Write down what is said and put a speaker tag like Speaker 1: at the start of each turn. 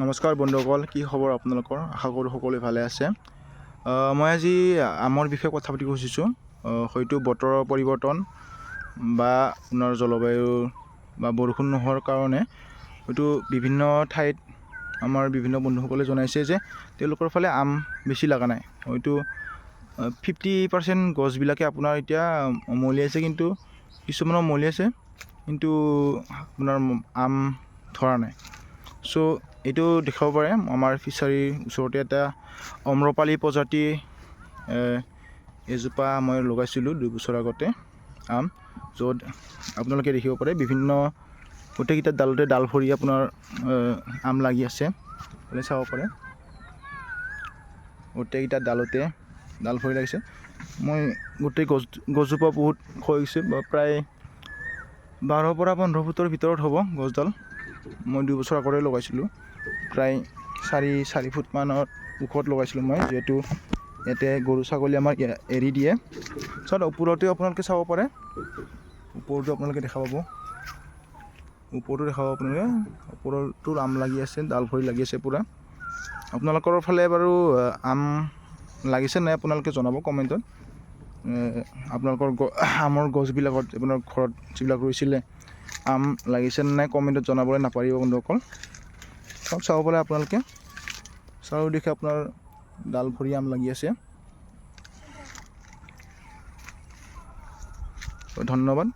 Speaker 1: নমস্কাৰ বন্ধুসকল, কি খবৰ আপোনালোকৰ? আশা কৰোঁ সকলোৱে ভালে আছে। মই আজি আমৰ বিষয়ে কথা পাতিব খুজিছোঁ। হয়তো বতৰৰ পৰিৱৰ্তন বা আপোনাৰ জলবায়ু বা বৰষুণ নোহোৱাৰ কাৰণে হয়তো বিভিন্ন ঠাইত আমাৰ বিভিন্ন বন্ধুসকলে জনাইছে যে তেওঁলোকৰ ফালে আম বেছি লগা নাই। হয়তো 50% গছবিলাকে আপোনাৰ এতিয়া মলিয়াইছে, কিন্তু কিছুমানৰ মলিয়াইছে কিন্তু আপোনাৰ আম ধৰা নাই। চ' এইটো দেখাব পাৰে আমাৰ ফিচাৰীৰ ওচৰতে এটা অম্ৰপালি প্ৰজাতি এজোপা মই লগাইছিলোঁ 2 বছৰ আগতে আম, য'ত আপোনালোকে দেখিব পাৰে বিভিন্ন গোটেইকেইটা ডালতে ডাল ভৰি আপোনাৰ আম লাগি আছে। আপুনি চাব পাৰে গোটেইকেইটা ডালতে ডাল ভৰি লাগিছে। মই গোটেই গছজোপা বহুত হৈ গৈছে, প্ৰায় 12 পৰা 15 ফুটৰ ভিতৰত হ'ব গছডাল। মই 2 বছৰ আগতে লগাইছিলোঁ, প্ৰায় 4 ফুট মানৰ ওখত লগাইছিলোঁ মই, যিহেতু ইয়াতে গৰু ছাগলী আমাৰ এৰি দিয়ে। চাওক ওপৰতে আপোনালোকে চাব পাৰে, ওপৰতো আপোনালোকে দেখা পাব, ওপৰতো দেখা পাব আপোনালোকে, ওপৰতো আম লাগি আছে, ডাল ভৰি লাগি আছে পূৰা। আপোনালোকৰ ফালে বাৰু আম লাগিছে নাই আপোনালোকে জনাব কমেণ্টত। আপোনালোকৰ আমৰ গছবিলাকত আপোনাৰ ঘৰত যিবিলাক ৰুইছিলে আম লাগিছে নাই কমেণ্টত জনাবলৈ নাপাহৰিব বন্ধুসকল। চাব পাৰে আপোনালোকে, চাৰিওদিশে আপোনাৰ ডাল ভৰি আম লাগি আছে। ধন্যবাদ।